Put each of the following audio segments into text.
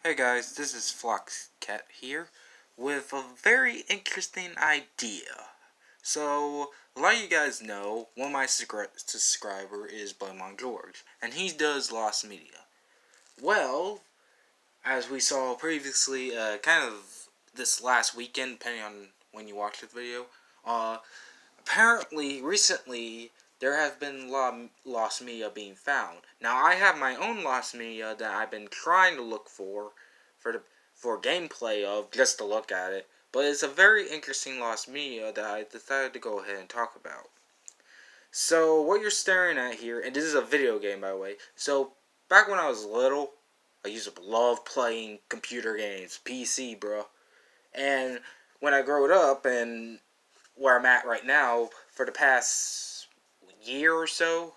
Hey guys, this is Floxcat here with a very interesting idea. So, a lot of you guys know one of my subscriber is Blamon George, and he does Lost Media. Well, as we saw previously, kind of this last weekend, depending on when you watch the video, uh, apparently, recently, there have been lost media being found. Now, I have my own lost media that I've been trying to look for the for gameplay of just to look at it. But it's a very interesting lost media that I decided to go ahead and talk about. So, what you're staring at here, and this is a video game by the way. So, back when I was little, I used to love playing computer games, PC, bro. And when I growed up and where I'm at right now for the past year or so,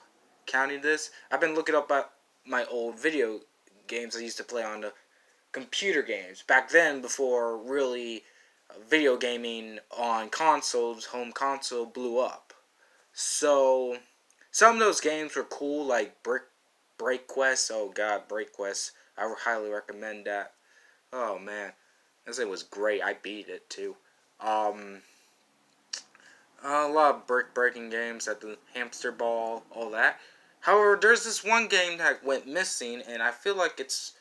counting this, I've been looking up at my old video games I used to play on the computer games. Back then, before really video gaming on consoles, home console blew up. So, some of those games were cool, like Break Quest. Oh god, Break Quest. I would highly recommend that. Oh man, it was great. I beat it too. Um, a lot of brick breaking games at the hamster ball, all that. However, there's this one game that went missing, and I feel like it's.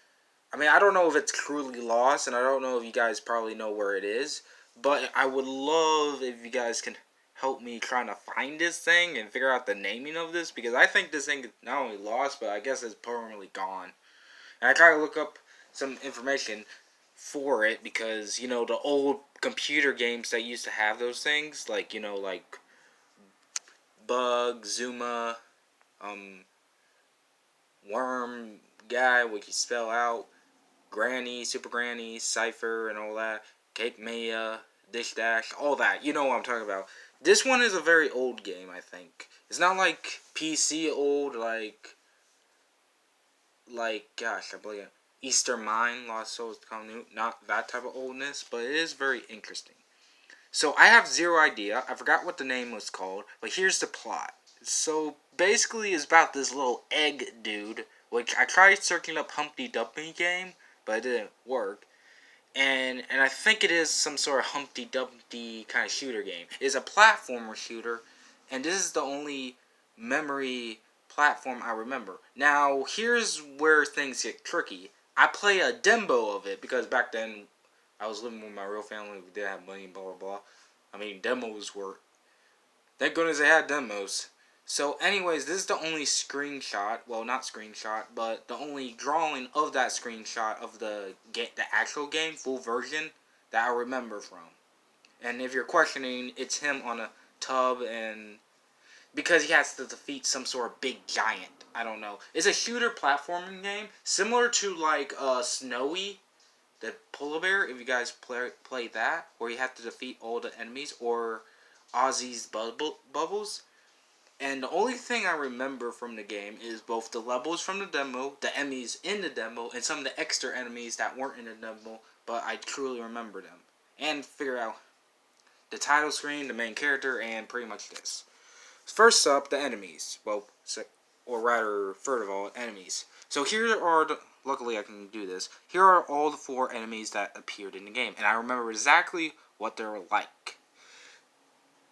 I mean, I don't know if it's truly lost, and I don't know if you guys probably know where it is, but I would love if you guys can help me trying to find this thing and figure out the naming of this, because I think this thing is not only lost, but I guess it's permanently gone. And I try to look up some information for it because, the old computer games that used to have those things, like, like Bug, Zuma, um, Worm Guy, which you spell out, Granny, Super Granny, Cypher, and all that, Cake Maya, Dish Dash, all that. You know what I'm talking about. This one is a very old game, I think. It's not like PC old, gosh, I believe Easter Mine, Lost Souls Come New. Not that type of oldness, but it is very interesting. So I have zero idea. I forgot what the name was called, but here's the plot. So basically, it's about this little egg dude, which I tried searching up Humpty Dumpty game, but it didn't work. And I think it is some sort of Humpty Dumpty kind of shooter game. It's a platformer shooter, and this is the only memory platform I remember. Now, here's where things get tricky. I play a demo of it because back then I was living with my real family. We didn't have money, blah blah blah. I mean, demos were. Thank goodness they had demos. So, anyways, this is the only screenshot. Well, not screenshot, but the only drawing of that screenshot of the actual game, full version, that I remember from. And if you're questioning, it's him on a tub, and because he has to defeat some sort of big giant. I don't know. It's a shooter platforming game similar to like Snowy the polar bear, if you guys play that, where you have to defeat all the enemies, or Ozzy's Bubbles. And the only thing I remember from the game is both the levels from the demo, the enemies in the demo, and some of the extra enemies that weren't in the demo, but I truly remember them. And figure out the title screen, the main character, and pretty much this. First up, the enemies. Well, or rather, third of all, enemies. So here are the. Luckily, I can do this. Here are all the 4 enemies that appeared in the game, and I remember exactly what they were like.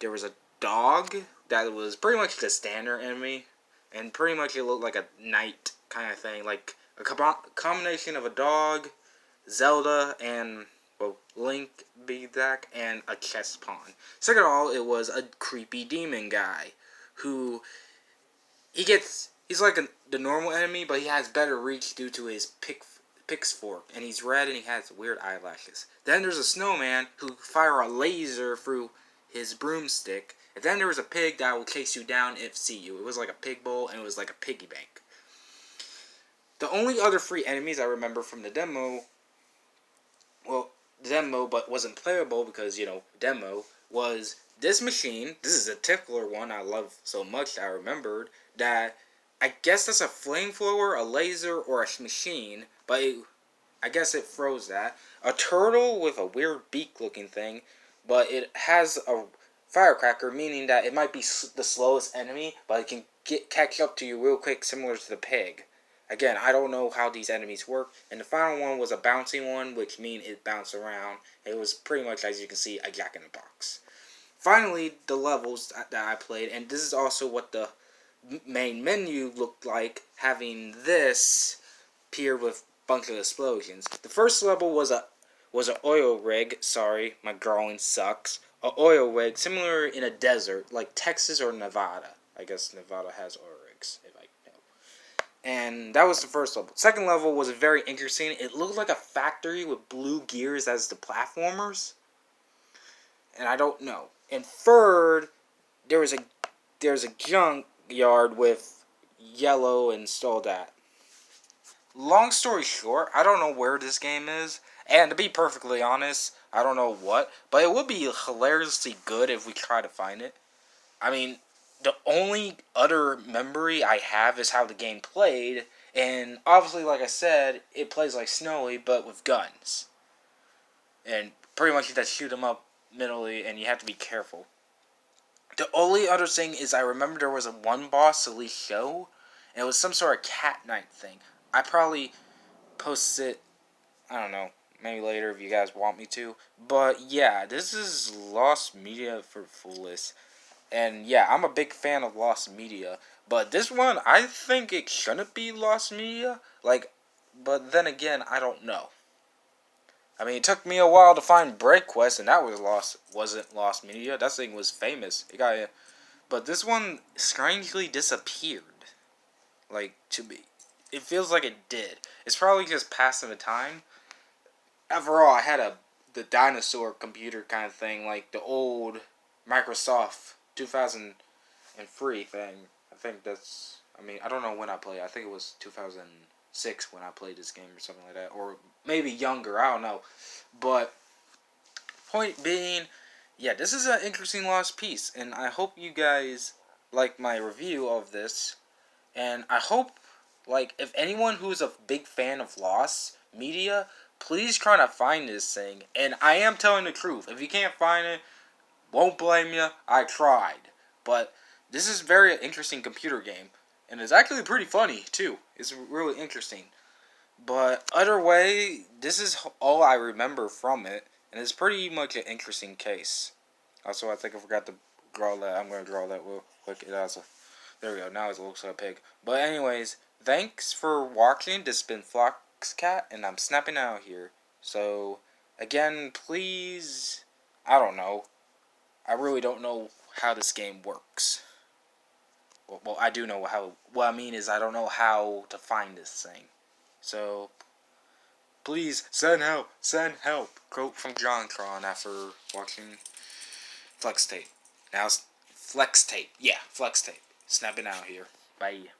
There was a dog that was pretty much the standard enemy, and pretty much it looked like a knight kind of thing, like a combination of a dog, Zelda, and well, Link, be exact, and a chess pawn. Second of all, it was a creepy demon guy who he's like the normal enemy, but he has better reach due to his pix fork, and he's red and he has weird eyelashes. Then there's a snowman who fire a laser through his broomstick, and then there was a pig that will chase you down if see you. It was like a pig bowl, and it was like a piggy bank. The only other 3 enemies I remember from the demo, well, demo but wasn't playable because, demo, was this machine. This is a tickler one I love so much that I remembered that I guess that's a flamethrower, a laser, or a machine, but I guess it throws that. A turtle with a weird beak looking thing, but it has a firecracker, meaning that it might be the slowest enemy, but it can catch up to you real quick, similar to the pig. Again, I don't know how these enemies work. And the final one was a bouncy one, which means it bounced around. It was pretty much, as you can see, a Jack-in-the-Box. Finally, the levels that I played, and this is also what the main menu looked like, having this appear with a bunch of explosions. The first level was an oil rig. Sorry, my drawing sucks. An oil rig, similar in a desert, like Texas or Nevada. I guess Nevada has oil rigs, if I know. And that was the first level. Second level was very interesting. It looked like a factory with blue gears as the platformers. And I don't know. And third, there's a junkyard with yellow and all that. Long story short, I don't know where this game is, and to be perfectly honest, I don't know what, but it would be hilariously good if we try to find it. I mean, the only other memory I have is how the game played, and obviously, like I said, it plays like Snowy, but with guns. And pretty much you have to shoot them up mentally, and you have to be careful. The only other thing is I remember there was a one boss at least show, and it was some sort of cat night thing. I probably post it, I don't know, maybe later if you guys want me to. But yeah, this is Lost Media for Foolish. And yeah, I'm a big fan of Lost Media. But this one, I think it shouldn't be Lost Media. But then again, I don't know. I mean, it took me a while to find Break Quest, and that wasn't Lost Media. That thing was famous. But this one strangely disappeared. To me. It feels like it did. It's probably just passing the time. After all, I had the dinosaur computer kind of thing, like the old Microsoft 2003 thing. I don't know when I played. I think it was 2006 when I played this game or something like that. Or maybe younger, I don't know. But, point being, yeah, this is an interesting lost piece. And I hope you guys like my review of this. And I hope, if anyone who's a big fan of Lost Media, please try to find this thing. And I am telling the truth. If you can't find it, won't blame you. I tried. But this is a very interesting computer game. And it's actually pretty funny, too. It's really interesting. But either way, this is all I remember from it. And it's pretty much an interesting case. Also, I think I forgot to draw that. I'm going to draw that real quick. There we go. Now it looks like a pig. But anyways, thanks for watching. This has been Foxcat, and I'm snapping out here. So, again, please, I don't know. I really don't know how this game works. Well, I do know how. What I mean is I don't know how to find this thing. So, please, send help. Send help. Quote from JonTron after watching Flex Tape. Now, Flex Tape. Yeah, Flex Tape. Snapping out here. Bye.